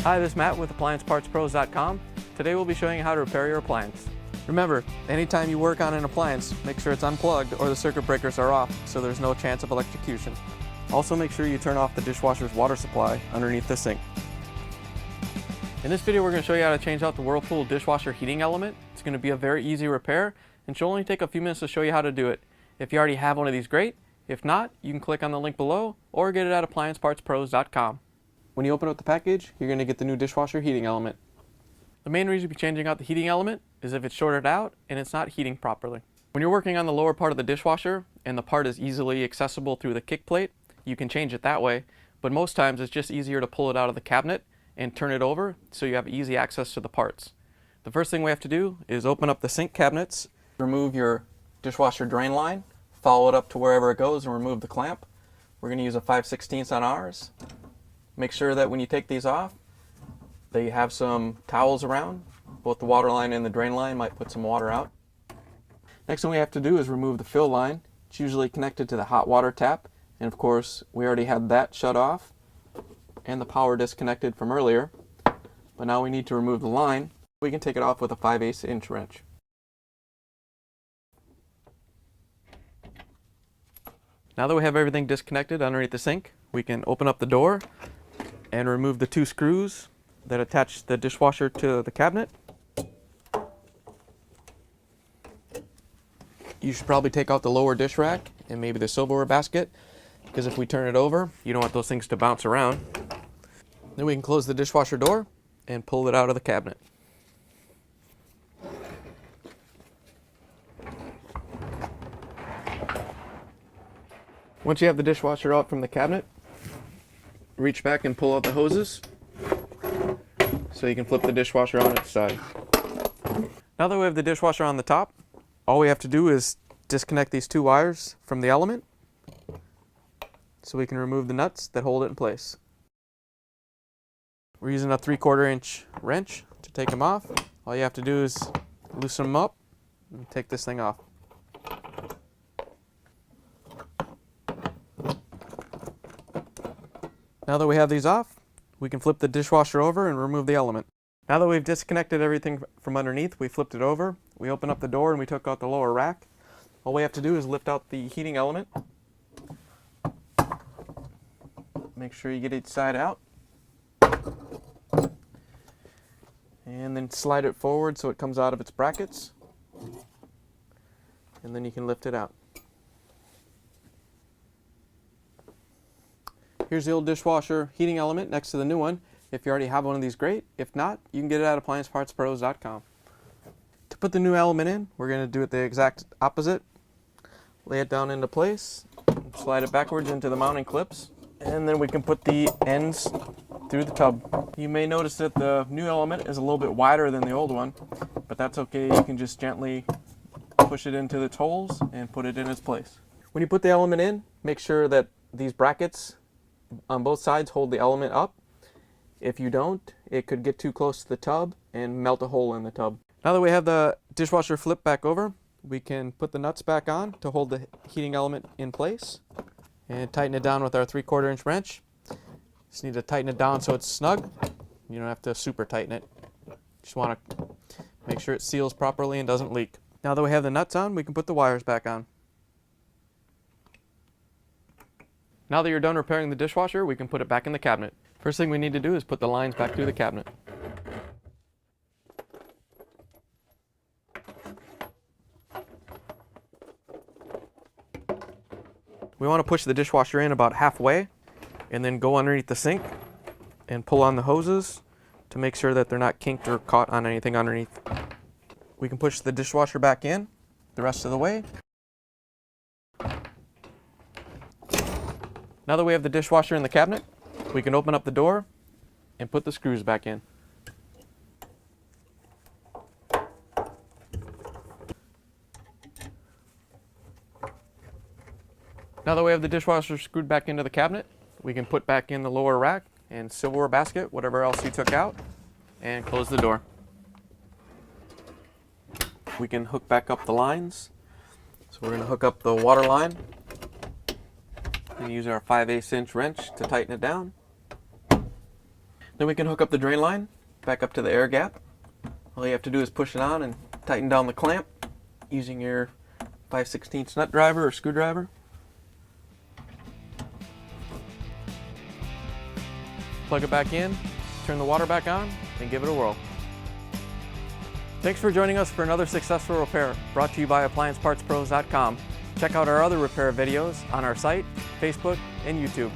Hi, this is Matt with AppliancePartsPros.com. Today we'll be showing you how to repair your appliance. Remember, anytime you work on an appliance, make sure it's unplugged or the circuit breakers are off so there's no chance of electrocution. Also make sure you turn off the dishwasher's water supply underneath the sink. In this video we're going to show you how to change out the Whirlpool dishwasher heating element. It's going to be a very easy repair and should only take a few minutes to show you how to do it. If you already have one of these, great. If not, you can click on the link below or get it at AppliancePartsPros.com. When you open up the package, you're going to get the new dishwasher heating element. The main reason you'll be changing out the heating element is if it's shorted out and it's not heating properly. When you're working on the lower part of the dishwasher and the part is easily accessible through the kick plate, you can change it that way, but most times it's just easier to pull it out of the cabinet and turn it over so you have easy access to the parts. The first thing we have to do is open up the sink cabinets, remove your dishwasher drain line, follow it up to wherever it goes and remove the clamp. We're going to use a 5/16 on ours. Make sure that when you take these off, that you have some towels around. Both the water line and the drain line might put some water out. Next thing we have to do is remove the fill line. It's usually connected to the hot water tap. And of course, we already had that shut off and the power disconnected from earlier. But now we need to remove the line. We can take it off with a 5/8 inch wrench. Now that we have everything disconnected underneath the sink, we can open up the door and remove the two screws that attach the dishwasher to the cabinet. You should probably take out the lower dish rack and maybe the silverware basket, because if we turn it over, you don't want those things to bounce around. Then we can close the dishwasher door and pull it out of the cabinet. Once you have the dishwasher out from the cabinet, reach back and pull out the hoses so you can flip the dishwasher on its side. Now that we have the dishwasher on the top, all we have to do is disconnect these two wires from the element so we can remove the nuts that hold it in place. We're using a 3/4 inch wrench to take them off. All you have to do is loosen them up and take this thing off. Now that we have these off, we can flip the dishwasher over and remove the element. Now that we've disconnected everything from underneath, we flipped it over, we opened up the door and we took out the lower rack. All we have to do is lift out the heating element. Make sure you get each side out. And then slide it forward so it comes out of its brackets. And then you can lift it out. Here's the old dishwasher heating element next to the new one. If you already have one of these, great. If not, you can get it at AppliancePartsPros.com. To put the new element in, we're going to do it the exact opposite. Lay it down into place, slide it backwards into the mounting clips, and then we can put the ends through the tub. You may notice that the new element is a little bit wider than the old one, but that's okay. You can just gently push it into its holes and put it in its place. When you put the element in, make sure that these brackets on both sides hold the element up. If you don't, it could get too close to the tub and melt a hole in the tub. Now that we have the dishwasher flipped back over, we can put the nuts back on to hold the heating element in place and tighten it down with our 3/4 inch wrench. Just need to tighten it down so it's snug. You don't have to super tighten it. Just want to make sure it seals properly and doesn't leak. Now that we have the nuts on, we can put the wires back on. Now that you're done repairing the dishwasher, we can put it back in the cabinet. First thing we need to do is put the lines back through the cabinet. We want to push the dishwasher in about halfway and then go underneath the sink and pull on the hoses to make sure that they're not kinked or caught on anything underneath. We can push the dishwasher back in the rest of the way. Now that we have the dishwasher in the cabinet, we can open up the door and put the screws back in. Now that we have the dishwasher screwed back into the cabinet, we can put back in the lower rack and silverware basket, whatever else you took out, and close the door. We can hook back up the lines. So we're going to hook up the water line and use our 5/8 inch wrench to tighten it down. Then we can hook up the drain line back up to the air gap. All you have to do is push it on and tighten down the clamp using your 5/16 nut driver or screwdriver. Plug it back in, turn the water back on, and give it a whirl. Thanks for joining us for another successful repair brought to you by AppliancePartsPros.com. Check out our other repair videos on our site, Facebook, and YouTube.